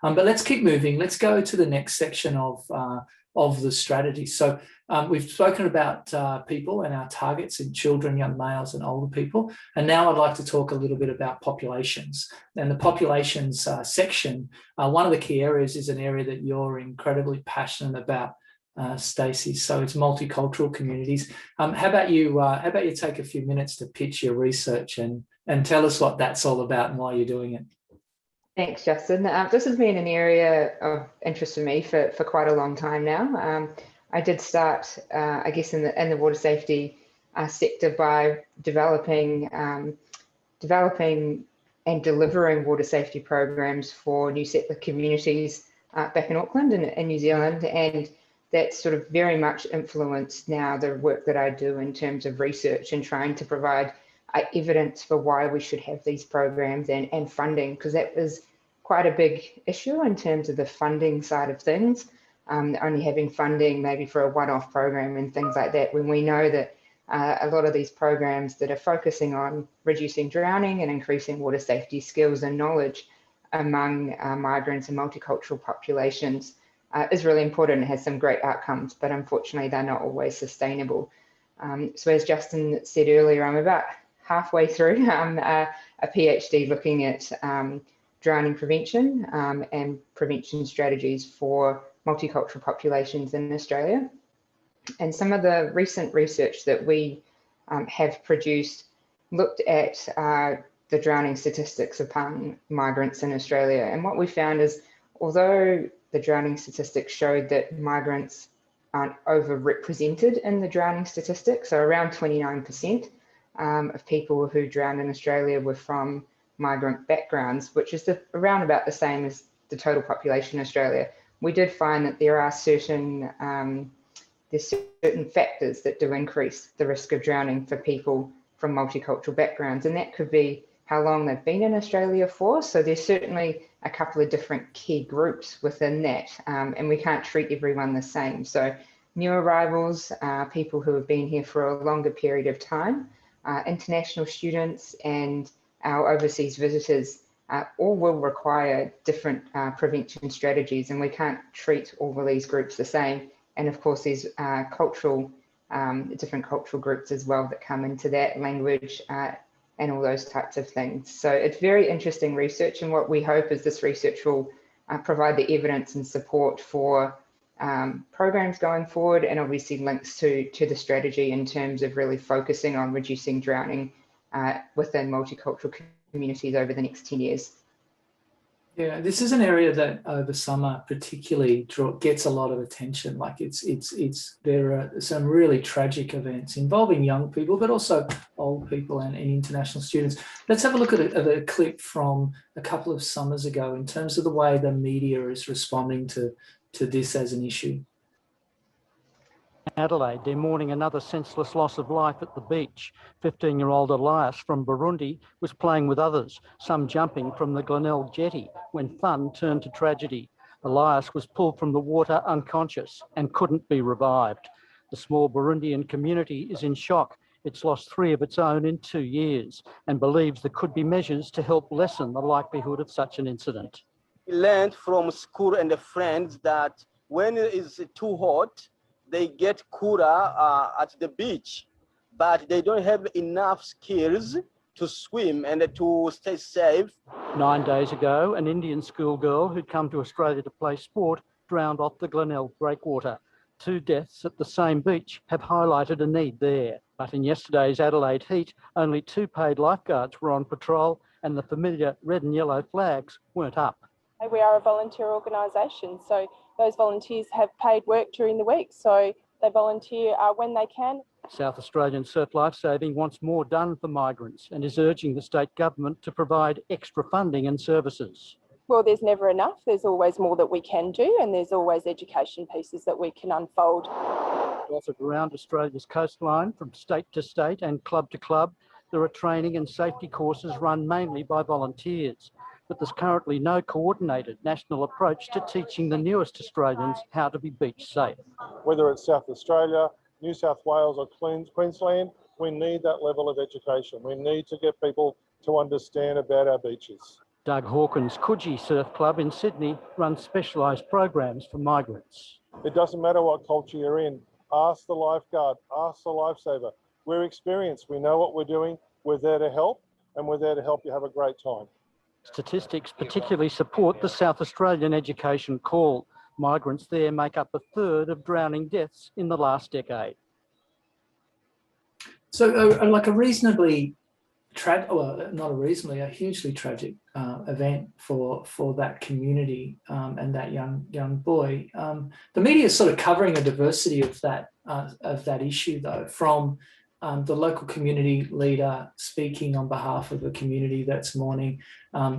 But let's keep moving. Let's go to the next section of the strategy. So we've spoken about people and our targets in children, young males and older people. And now I'd like to talk a little bit about populations. And the populations section, one of the key areas is an area that you're incredibly passionate about, Stacey. So it's multicultural communities. How about you take a few minutes to pitch your research and tell us what that's all about and why you're doing it. Thanks, Justin. This has been an area of interest for me for quite a long time now. I did start, I guess, in the water safety sector by developing and delivering water safety programs for new settler communities back in Auckland and in New Zealand, and that's sort of very much influenced now the work that I do in terms of research and trying to provide evidence for why we should have these programs and funding, because that was quite a big issue in terms of the funding side of things, only having funding maybe for a one-off program and things like that, when we know that a lot of these programs that are focusing on reducing drowning and increasing water safety skills and knowledge among migrants and multicultural populations is really important and has some great outcomes, but unfortunately they're not always sustainable. So as Justin said earlier, I'm about halfway through a PhD looking at drowning prevention and prevention strategies for multicultural populations in Australia. And some of the recent research that we have produced looked at the drowning statistics among migrants in Australia. And what we found is, although the drowning statistics showed that migrants aren't overrepresented in the drowning statistics, so around 29%, of people who drowned in Australia were from migrant backgrounds, which is around about the same as the total population in Australia. We did find that there are certain factors that do increase the risk of drowning for people from multicultural backgrounds, and that could be how long they've been in Australia for. So there's certainly a couple of different key groups within that, and we can't treat everyone the same. So new arrivals, people who have been here for a longer period of time, international students and our overseas visitors all will require different prevention strategies, and we can't treat all of these groups the same. And of course, there's different cultural groups as well that come into that, language and all those types of things. So it's very interesting research, and what we hope is this research will provide the evidence and support for programs going forward, and obviously links to the strategy in terms of really focusing on reducing drowning within multicultural communities over the next 10 years. Yeah, this is an area that over summer particularly gets a lot of attention. Like there are some really tragic events involving young people, but also old people and international students. Let's have a look at a clip from a couple of summers ago in terms of the way the media is responding to this as an issue. Adelaide, they're mourning another senseless loss of life at the beach. 15-year-old Elias from Burundi was playing with others, some jumping from the Glenelg jetty, when fun turned to tragedy. Elias was pulled from the water unconscious and couldn't be revived. The small Burundian community is in shock. It's lost 3 of its own in 2 years and believes there could be measures to help lessen the likelihood of such an incident. We learned from school and the friends that when it is too hot, they get cooler at the beach, but they don't have enough skills to swim and to stay safe. 9 days ago, an Indian schoolgirl who'd come to Australia to play sport drowned off the Glenelg breakwater. 2 deaths at the same beach have highlighted a need there. But in yesterday's Adelaide heat, only 2 paid lifeguards were on patrol and the familiar red and yellow flags weren't up. We are a volunteer organisation, so those volunteers have paid work during the week, so they volunteer when they can. South Australian Surf Lifesaving wants more done for migrants and is urging the state government to provide extra funding and services. Well, there's never enough. There's always more that we can do, and there's always education pieces that we can unfold. Offered around Australia's coastline from state to state and club to club, there are training and safety courses run mainly by volunteers. But there's currently no coordinated national approach to teaching the newest Australians how to be beach safe. Whether it's South Australia, New South Wales or Queensland, we need that level of education. We need to get people to understand about our beaches. Doug Hawkins' Coogee Surf Club in Sydney runs specialised programs for migrants. It doesn't matter what culture you're in. Ask the lifeguard, ask the lifesaver. We're experienced, we know what we're doing, we're there to help, and we're there to help you have a great time. Statistics particularly support the South Australian education call. Migrants there make up a third of drowning deaths in the last decade. So like a reasonably, a hugely tragic event for that community and that young boy. The media is sort of covering a diversity of that issue, though, from the local community leader speaking on behalf of a community that's mourning,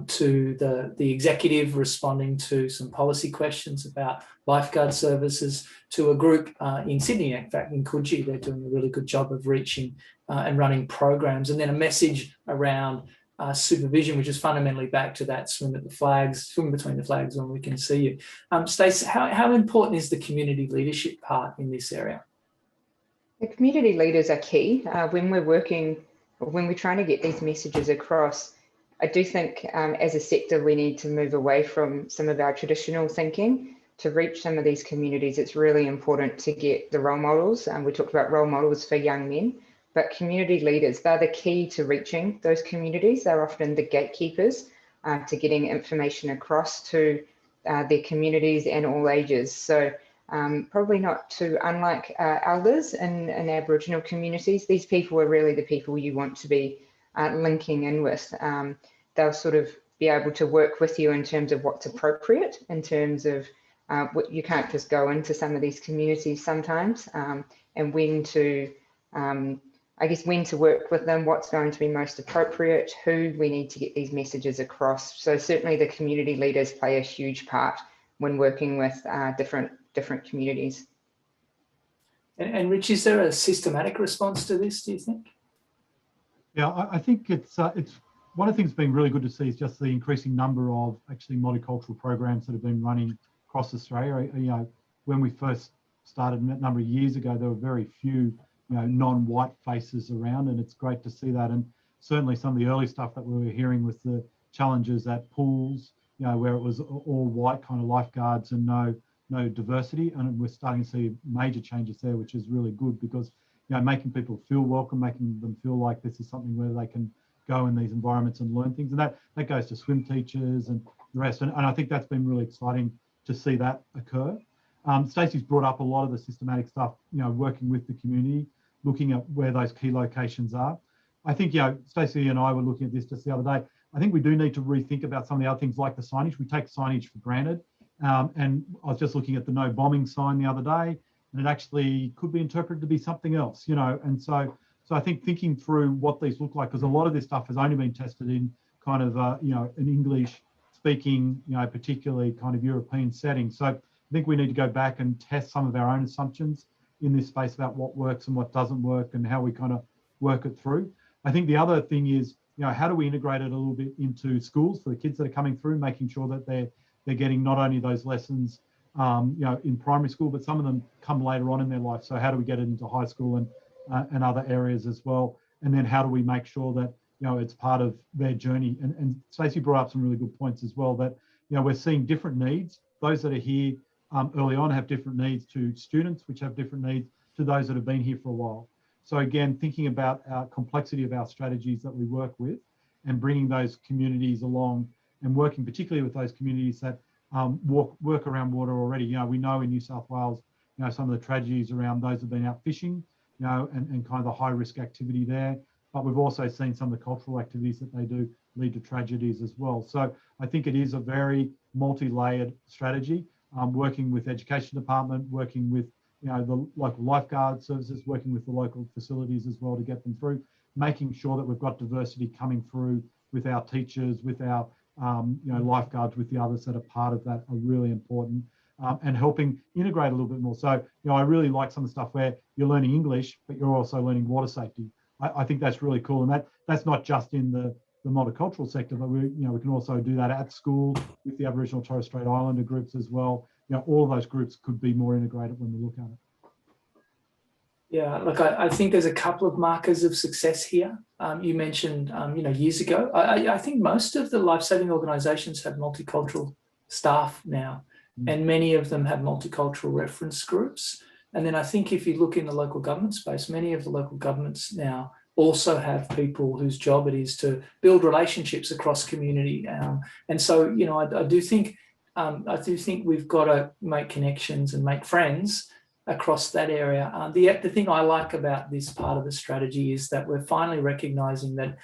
to the executive responding to some policy questions about lifeguard services, to a group in Sydney, in fact, in Coogee, they're doing a really good job of reaching and running programs, and then a message around supervision, which is fundamentally back to that swim between the flags when we can see you. Stacey, how important is the community leadership part in this area? The community leaders are key when we're trying to get these messages across. I do think as a sector, we need to move away from some of our traditional thinking to reach some of these communities. It's really important to get the role models. We talked about role models for young men, but community leaders, they're the key to reaching those communities. They're often the gatekeepers to getting information across to their communities and all ages. So probably not too unlike elders in Aboriginal communities. These people are really the people you want to be linking in with. They'll sort of be able to work with you in terms of what's appropriate, in terms of what you can't just go into some of these communities sometimes, and when to work with them, what's going to be most appropriate, who we need to get these messages across. So certainly the community leaders play a huge part when working with different communities. And Rich, is there a systematic response to this, do you think? Yeah, I think it's one of the things that's been really good to see is just the increasing number of actually multicultural programs that have been running across Australia. You know, when we first started a number of years ago, there were very few, non-white faces around, and it's great to see that. And certainly some of the early stuff that we were hearing with the challenges at pools, where it was all white kind of lifeguards and no diversity, and we're starting to see major changes there, which is really good because making people feel welcome, making them feel like this is something where they can go in these environments and learn things, and that goes to swim teachers and the rest, and I think that's been really exciting to see that occur. Stacey's brought up a lot of the systematic stuff, working with the community, looking at where those key locations are. I think, Stacey and I were looking at this just the other day. I think we do need to rethink about some of the other things like the signage. We take signage for granted. And I was just looking at the no bombing sign the other day, and it actually could be interpreted to be something else, and so I think thinking through what these look like, because a lot of this stuff has only been tested in kind of, an English speaking, particularly kind of European setting. So I think we need to go back and test some of our own assumptions in this space about what works and what doesn't work and how we kind of work it through. I think the other thing is, how do we integrate it a little bit into schools for the kids that are coming through, making sure that they're getting not only those lessons, in primary school, but some of them come later on in their life. So how do we get it into high school and other areas as well? And then how do we make sure that, it's part of their journey? And Stacey brought up some really good points as well, that, we're seeing different needs. Those that are here early on have different needs to students, which have different needs to those that have been here for a while. So again, thinking about our complexity of our strategies that we work with and bringing those communities along and working particularly with those communities that work around water already. We know in New South Wales, some of the tragedies around those who've been out fishing, and kind of the high risk activity there. But we've also seen some of the cultural activities that they do lead to tragedies as well. So I think it is a very multi-layered strategy, working with education department, working with the local lifeguard services, working with the local facilities as well to get them through, making sure that we've got diversity coming through with our teachers, with our lifeguards, with the others that are part of that are really important, and helping integrate a little bit more. So, I really like some of the stuff where you're learning English, but you're also learning water safety. I think that's really cool. And that's not just in the multicultural sector, but we can also do that at school with the Aboriginal and Torres Strait Islander groups as well. All of those groups could be more integrated when we look at it. Yeah, look, I think there's a couple of markers of success here. You mentioned, years ago, I think most of the lifesaving organisations have multicultural staff now, and many of them have multicultural reference groups. And then I think if you look in the local government space, many of the local governments now also have people whose job it is to build relationships across community. And so, I do think we've got to make connections and make friends across that area. The thing I like about this part of the strategy is that we're finally recognising that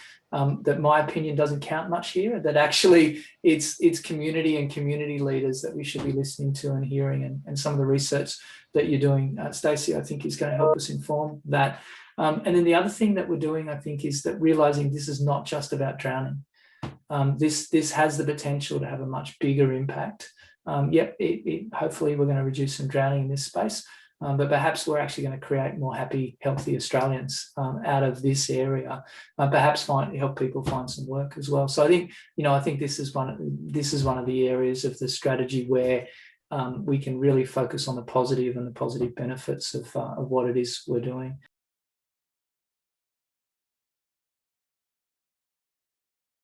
that my opinion doesn't count much here, that actually it's community and community leaders that we should be listening to and hearing, and some of the research that you're doing, Stacey, I think is going to help us inform that. And then the other thing that we're doing, I think, is that realising this is not just about drowning. This has the potential to have a much bigger impact. Hopefully we're going to reduce some drowning in this space. But perhaps we're actually going to create more happy, healthy Australians out of this area. Perhaps help people find some work as well. So I think this is one of the areas of the strategy where we can really focus on the positive and the positive benefits of what it is we're doing.